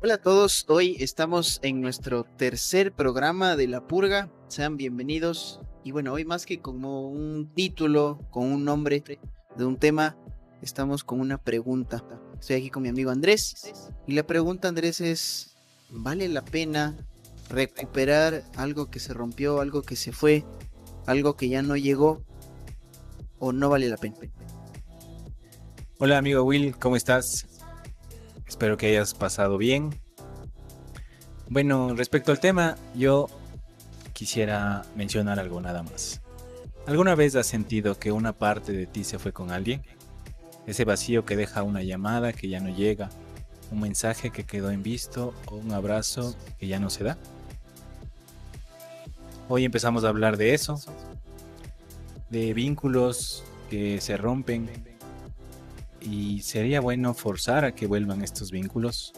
Hola a todos, hoy estamos en nuestro tercer programa de La Purga, sean bienvenidos. Y bueno, hoy más que como un título, con un nombre de un tema, estamos con una pregunta. Estoy aquí con mi amigo Andrés y la pregunta, Andrés, es, ¿vale la pena recuperar algo que se rompió, algo que se fue, algo que ya no llegó o no vale la pena? Hola amigo Will, ¿cómo estás? Espero que hayas pasado bien. Bueno, respecto al tema, yo quisiera mencionar algo nada más. ¿Alguna vez has sentido que una parte de ti se fue con alguien? Ese vacío que deja una llamada que ya no llega, un mensaje que quedó en visto o un abrazo que ya no se da. Hoy empezamos a hablar de eso, de vínculos que se rompen y sería bueno forzar a que vuelvan estos vínculos.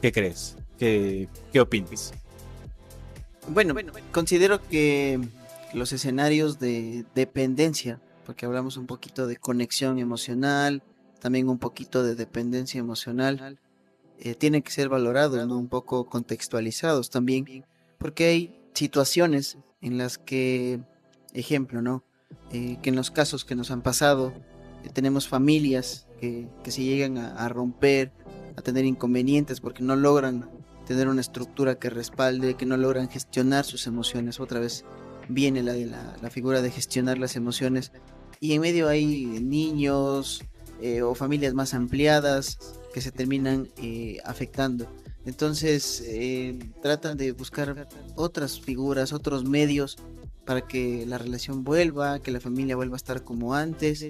¿Qué crees? ¿Qué opinas? Bueno, considero que los escenarios de dependencia, porque hablamos un poquito de conexión emocional, también un poquito de dependencia emocional, tienen que ser valorados, ¿no? Un poco contextualizados también, porque hay situaciones en las que, ejemplo, ¿no? Que en los casos que nos han pasado, tenemos familias que se llegan a romper, a tener inconvenientes porque no logran tener una estructura que respalde, que no logran gestionar sus emociones. Otra vez viene la figura de gestionar las emociones. Y en medio hay niños o familias más ampliadas que se terminan afectando. Entonces tratan de buscar otras figuras, otros medios para que la relación vuelva, que la familia vuelva a estar como antes,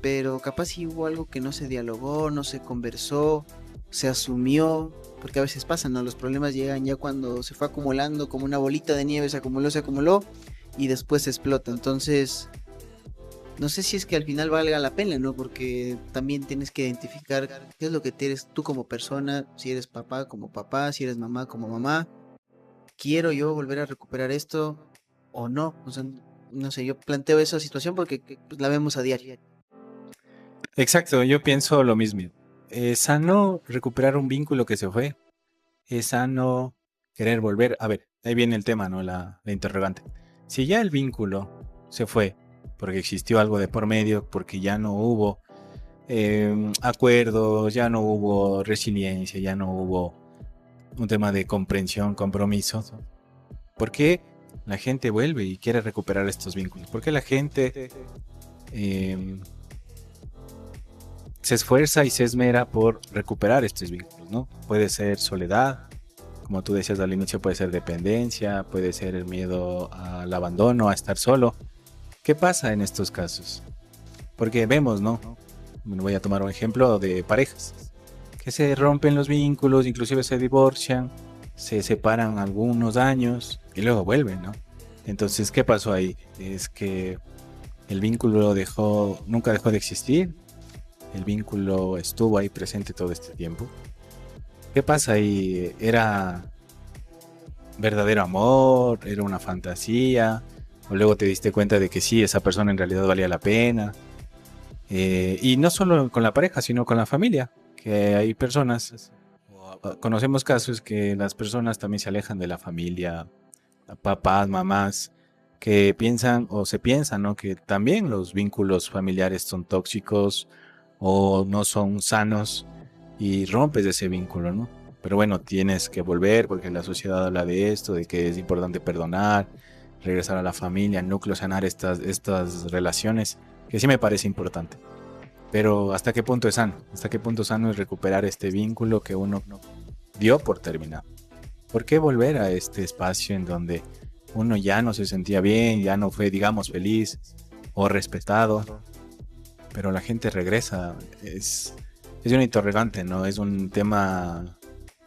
pero capaz si hubo algo que no se dialogó, no se conversó, se asumió, porque a veces pasa, ¿no? Los problemas llegan ya cuando se fue acumulando como una bolita de nieve, se acumuló y después explota. Entonces, no sé si es que al final valga la pena, ¿no? Porque también tienes que identificar qué es lo que eres tú como persona, si eres papá como papá, si eres mamá como mamá. ¿Quiero yo volver a recuperar esto o no? O sea, no sé, yo planteo esa situación porque pues, la vemos a diario. Exacto, yo pienso lo mismo. Es sano recuperar un vínculo que se fue. Es sano querer volver. A ver, ahí viene el tema, ¿no? La interrogante. Si ya el vínculo se fue porque existió algo de por medio, porque ya no hubo acuerdos, ya no hubo resiliencia, ya no hubo un tema de comprensión, compromiso, ¿por qué la gente vuelve y quiere recuperar estos vínculos? ¿Por qué la gente eh, se esfuerza y se esmera por recuperar estos vínculos, ¿no? Puede ser soledad, como tú decías al inicio, puede ser dependencia, puede ser el miedo al abandono, a estar solo. ¿Qué pasa en estos casos? Porque vemos, ¿no? Bueno, voy a tomar un ejemplo de parejas que se rompen los vínculos, inclusive se divorcian, se separan algunos años y luego vuelven, ¿no? Entonces, ¿qué pasó ahí? Es que el vínculo nunca dejó de existir, el vínculo estuvo ahí presente todo este tiempo. ¿Qué pasa ahí? ¿Era verdadero amor? ¿Era una fantasía? ¿O luego te diste cuenta de que sí, esa persona en realidad valía la pena? Y no solo con la pareja, sino con la familia, que hay personas, conocemos casos que las personas también se alejan de la familia, papás, mamás, que piensan o se piensan, ¿no? Que también los vínculos familiares son tóxicos o no son sanos y rompes ese vínculo, ¿no? Pero bueno, tienes que volver porque la sociedad habla de esto, de que es importante perdonar, regresar a la familia, al núcleo, sanar estas relaciones, que sí me parece importante. Pero ¿hasta qué punto es sano? ¿Hasta qué punto sano es recuperar este vínculo que uno dio por terminado? ¿Por qué volver a este espacio en donde uno ya no se sentía bien, ya no fue, digamos, feliz o respetado, pero la gente regresa? Es un interrogante, ¿no? Es un tema,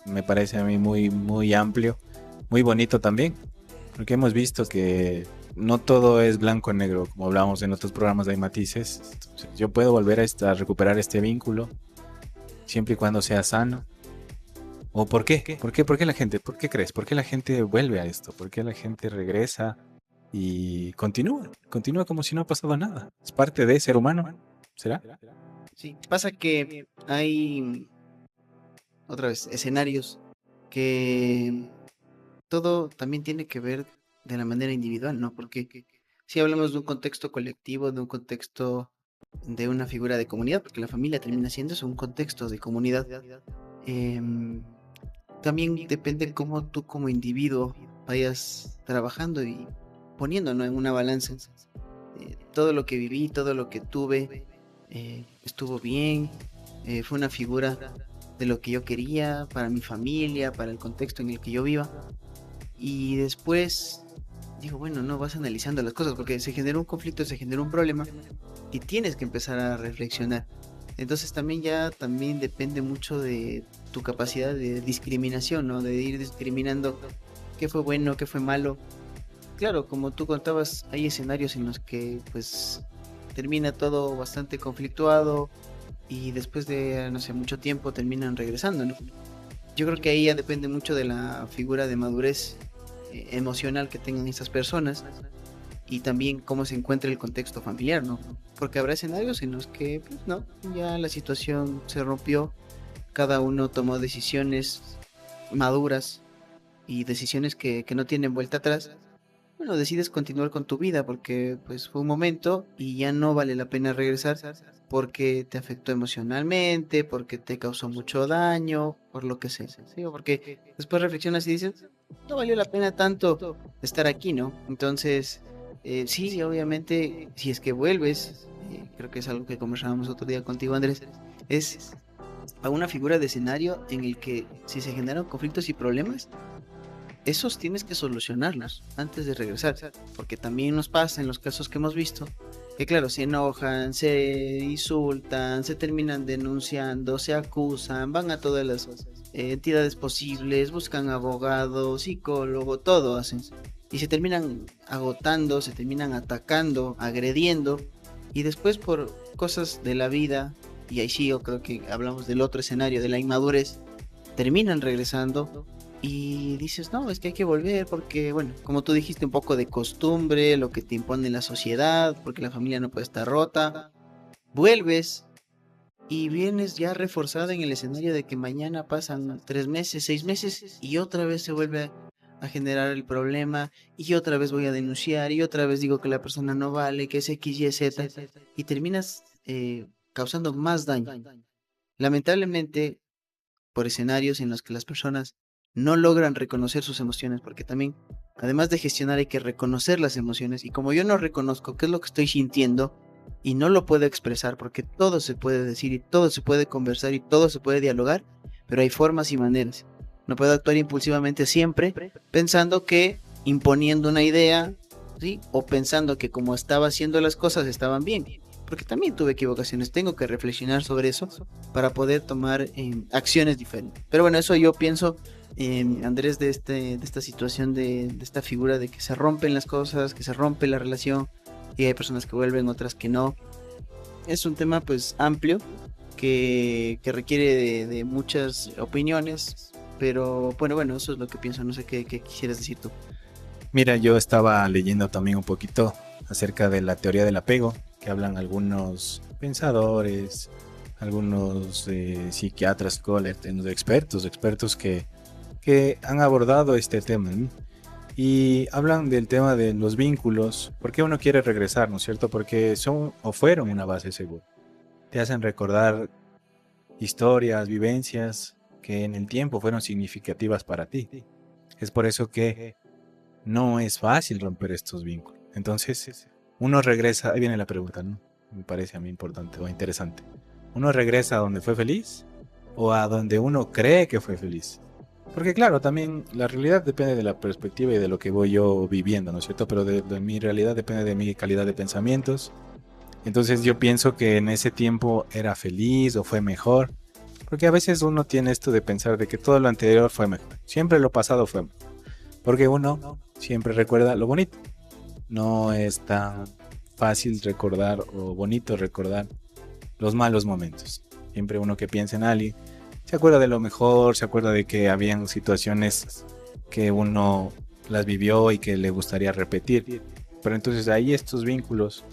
me parece a mí muy amplio, muy bonito también, porque hemos visto que no todo es blanco y negro, como hablábamos en otros programas de matices. Entonces, yo puedo volver a recuperar este vínculo siempre y cuando sea sano. ¿O por qué? ¿Por qué? ¿Por qué la gente? ¿Por qué crees? ¿Por qué la gente vuelve a esto? ¿Por qué la gente regresa y continúa? Continúa como si no ha pasado nada. Es parte de ser humano. ¿Será? Sí, pasa que hay otra vez, escenarios que todo también tiene que ver de la manera individual, ¿no? Porque si hablamos de un contexto colectivo, de un contexto de una figura de comunidad, porque la familia termina siendo eso, un contexto de comunidad, em, también depende cómo tú como individuo vayas trabajando y poniendo, ¿no?, en una balanza. Todo lo que viví, todo lo que tuve, estuvo bien, fue una figura de lo que yo quería para mi familia, para el contexto en el que yo viva. Y después digo, bueno, no, vas analizando las cosas porque se generó un conflicto, se generó un problema y tienes que empezar a reflexionar. Entonces también ya también depende mucho de tu capacidad de discriminación, ¿no? De ir discriminando qué fue bueno, qué fue malo. Claro, como tú contabas, hay escenarios en los que pues termina todo bastante conflictuado y después de, no sé, mucho tiempo terminan regresando, ¿no? Yo creo que ahí ya depende mucho de la figura de madurez emocional que tengan estas personas y también cómo se encuentra el contexto familiar, ¿no? Porque habrá escenarios en los que, pues no, ya la situación se rompió, cada uno tomó decisiones maduras y decisiones que no tienen vuelta atrás. Bueno, decides continuar con tu vida porque pues fue un momento y ya no vale la pena regresar porque te afectó emocionalmente, porque te causó mucho daño, por lo que sea, ¿sí? O porque después reflexionas y dices, no valió la pena tanto estar aquí, ¿no? Entonces, sí, obviamente, si es que vuelves, creo que es algo que conversábamos otro día contigo, Andrés, es a una figura de escenario en el que si se generan conflictos y problemas, esos tienes que solucionarlos antes de regresar, porque también nos pasa en los casos que hemos visto, que claro, se enojan, se insultan, se terminan denunciando, se acusan, van a todas las entidades posibles, buscan abogado, psicólogo, todo hacen, y se terminan agotando, se terminan atacando, agrediendo, y después por cosas de la vida, y ahí sí yo creo que hablamos del otro escenario, de la inmadurez, terminan regresando y dices, no, es que hay que volver porque, bueno, como tú dijiste, un poco de costumbre, lo que te impone la sociedad, porque la familia no puede estar rota. Vuelves y vienes ya reforzado en el escenario de que mañana pasan 3 meses, 6 meses y otra vez se vuelve a generar el problema y otra vez voy a denunciar y otra vez digo que la persona no vale, que es X, Y, Z y terminas causando más daño. Lamentablemente, por escenarios en los que las personas no logran reconocer sus emociones, porque también, además de gestionar, hay que reconocer las emociones, y como yo no reconozco qué es lo que estoy sintiendo, y no lo puedo expresar, porque todo se puede decir, y todo se puede conversar, y todo se puede dialogar, pero hay formas y maneras. No puedo actuar impulsivamente siempre, pensando que imponiendo una idea, ¿sí? O pensando que como estaba haciendo las cosas estaban bien, porque también tuve equivocaciones, tengo que reflexionar sobre eso para poder tomar acciones diferentes. Pero bueno, eso yo pienso, Andrés, de esta situación, de esta figura de que se rompen las cosas, que se rompe la relación, y hay personas que vuelven, otras que no. Es un tema pues amplio, que requiere de muchas opiniones, pero bueno, eso es lo que pienso, no sé qué quisieras decir tú. Mira, yo estaba leyendo también un poquito acerca de la teoría del apego, que hablan algunos pensadores, algunos psiquiatras, psicólogos, expertos que han abordado este tema, ¿no? Y hablan del tema de los vínculos, por qué uno quiere regresar, ¿no es cierto? Porque son o fueron una base segura. Te hacen recordar historias, vivencias que en el tiempo fueron significativas para ti. Es por eso que no es fácil romper estos vínculos. Entonces, uno regresa, ahí viene la pregunta, ¿no? Me parece a mí importante o interesante. ¿Uno regresa a donde fue feliz o a donde uno cree que fue feliz? Porque claro, también la realidad depende de la perspectiva y de lo que voy yo viviendo, ¿no es cierto? Pero de mi realidad depende de mi calidad de pensamientos. Entonces yo pienso que en ese tiempo era feliz o fue mejor. Porque a veces uno tiene esto de pensar de que todo lo anterior fue mejor. Siempre lo pasado fue mejor. Porque uno siempre recuerda lo bonito. No es tan fácil recordar o bonito recordar los malos momentos. Siempre uno que piensa en alguien se acuerda de lo mejor, se acuerda de que habían situaciones que uno las vivió y que le gustaría repetir. Pero entonces ahí estos vínculos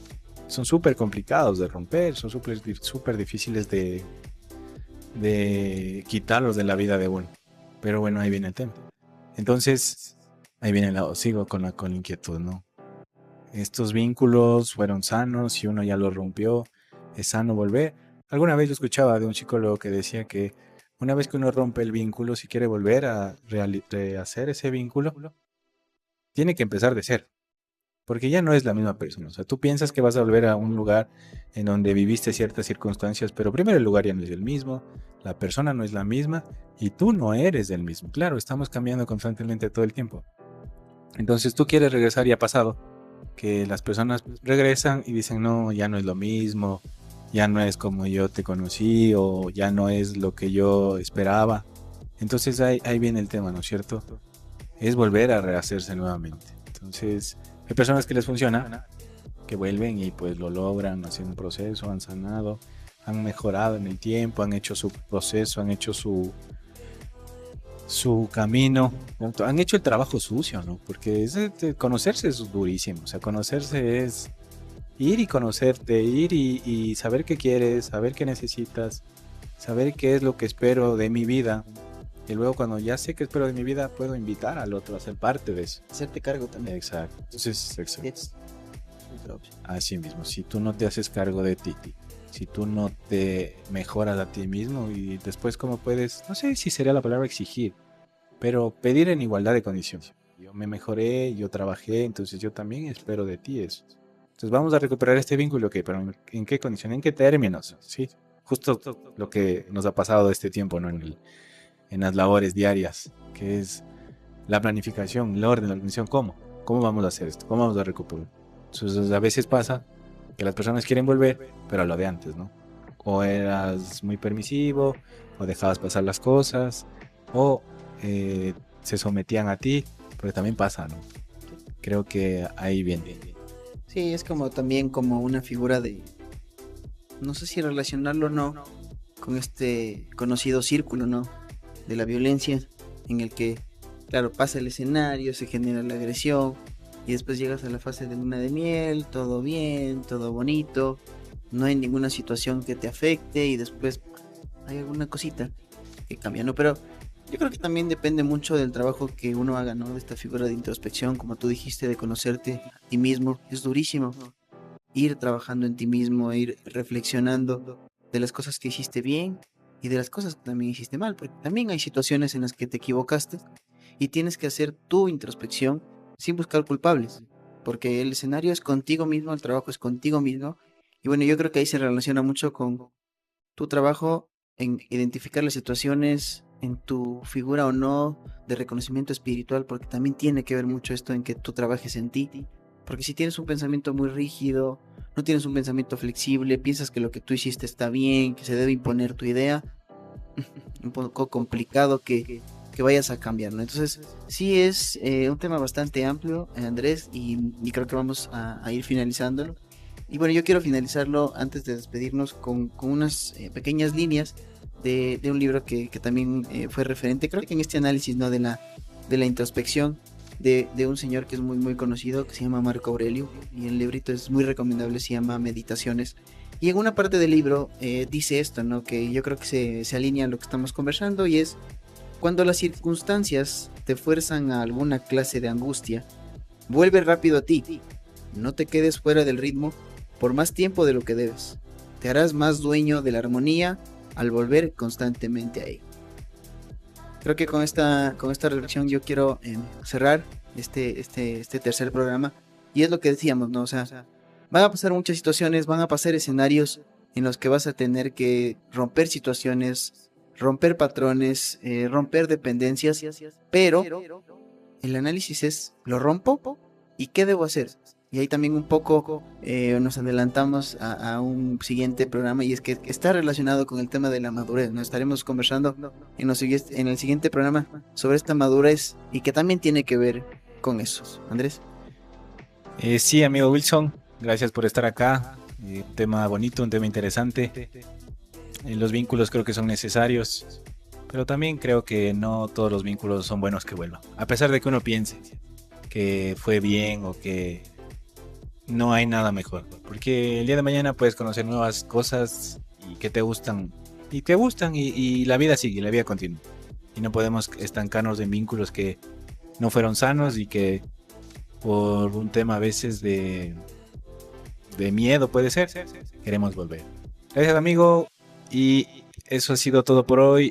son súper complicados de romper, son súper difíciles de quitarlos de la vida de uno. Pero bueno, ahí viene el tema. Entonces, ahí viene el lado, sigo con la inquietud, ¿no? Estos vínculos fueron sanos, si uno ya los rompió, es sano volver. Alguna vez yo escuchaba de un psicólogo que decía que una vez que uno rompe el vínculo, si quiere volver a rehacer ese vínculo, tiene que empezar de cero, porque ya no es la misma persona. O sea, tú piensas que vas a volver a un lugar en donde viviste ciertas circunstancias, pero primero el lugar ya no es el mismo, la persona no es la misma y tú no eres el mismo. Claro, estamos cambiando constantemente todo el tiempo. Entonces tú quieres regresar y ha pasado que las personas regresan y dicen, no, ya no es lo mismo, ya no es como yo te conocí o ya no es lo que yo esperaba. Entonces ahí viene el tema, ¿no es cierto? Es volver a rehacerse nuevamente. Entonces hay personas que les funciona, que vuelven y pues lo logran, hacen un proceso, han sanado, han mejorado en el tiempo, han hecho su proceso, han hecho su camino, han hecho el trabajo sucio, ¿no? Porque conocerse es durísimo, o sea, conocerse es ir y conocerte, ir y saber qué quieres, saber qué necesitas, saber qué es lo que espero de mi vida, y luego cuando ya sé qué espero de mi vida, puedo invitar al otro a ser parte de eso. Hacerte cargo también. Exacto. Entonces, exacto. Es otra opción. Así mismo, si tú no te haces cargo de ti, si tú no te mejoras a ti mismo y después cómo puedes, no sé si sería la palabra exigir, pero pedir en igualdad de condiciones. Yo me mejoré, yo trabajé, entonces yo también espero de ti eso. Entonces vamos a recuperar este vínculo, ¿qué? Pero ¿en qué condición? ¿En qué términos? Sí, justo lo que nos ha pasado este tiempo, ¿no? En las labores diarias, que es la planificación, el orden, la organización. ¿Cómo vamos a hacer esto? ¿Cómo vamos a recuperar? Entonces a veces pasa que las personas quieren volver, pero a lo de antes, ¿no? O eras muy permisivo, o dejabas pasar las cosas, o se sometían a ti, pero también pasa, ¿no? Creo que ahí viene. Sí, es como también como una figura de, no sé si relacionarlo o no, con este conocido círculo, ¿no? De la violencia, en el que, claro, pasa el escenario, se genera la agresión, y después llegas a la fase de luna de miel, todo bien, todo bonito, no hay ninguna situación que te afecte, y después hay alguna cosita que cambia, ¿no? Pero yo creo que también depende mucho del trabajo que uno haga, ¿no? De esta figura de introspección, como tú dijiste, de conocerte a ti mismo, es durísimo. Ir trabajando en ti mismo, ir reflexionando de las cosas que hiciste bien y de las cosas que también hiciste mal, porque también hay situaciones en las que te equivocaste y tienes que hacer tu introspección sin buscar culpables, porque el escenario es contigo mismo, el trabajo es contigo mismo, y bueno, yo creo que ahí se relaciona mucho con tu trabajo en identificar las situaciones en tu figura o no de reconocimiento espiritual, porque también tiene que ver mucho esto en que tú trabajes en ti, porque si tienes un pensamiento muy rígido, no tienes un pensamiento flexible, piensas que lo que tú hiciste está bien, que se debe imponer tu idea, un poco complicado que vayas a cambiar, ¿no? Entonces, sí es un tema bastante amplio, Andrés, y creo que vamos a ir finalizándolo. Y bueno, yo quiero finalizarlo antes de despedirnos con unas pequeñas líneas de un libro que también fue referente, creo que en este análisis, ¿no? de la introspección de un señor que es muy, muy conocido, que se llama Marco Aurelio, y el librito es muy recomendable, se llama Meditaciones. Y en una parte del libro dice esto, ¿no? Que yo creo que se alinea a lo que estamos conversando, y es: cuando las circunstancias te fuerzan a alguna clase de angustia, vuelve rápido a ti. No te quedes fuera del ritmo por más tiempo de lo que debes. Te harás más dueño de la armonía al volver constantemente a ella. Creo que con esta reflexión yo quiero cerrar este tercer programa. Y es lo que decíamos, ¿no? O sea, van a pasar muchas situaciones, van a pasar escenarios en los que vas a tener que romper situaciones, romper patrones, romper dependencias, pero el análisis es: ¿lo rompo? ¿Y qué debo hacer? Y ahí también un poco nos adelantamos a un siguiente programa, y es que está relacionado con el tema de la madurez. Nos estaremos conversando en el siguiente programa sobre esta madurez, y que también tiene que ver con eso. Andrés. Sí, amigo Wilson, gracias por estar acá. Un tema bonito, un tema interesante. Los vínculos creo que son necesarios, pero también creo que no todos los vínculos son buenos que vuelvan. A pesar de que uno piense que fue bien o que no hay nada mejor, porque el día de mañana puedes conocer nuevas cosas y que te gustan y te gustan y la vida sigue, la vida continúa. Y no podemos estancarnos en vínculos que no fueron sanos y que por un tema a veces de miedo puede ser, queremos volver. Gracias amigo y eso ha sido todo por hoy.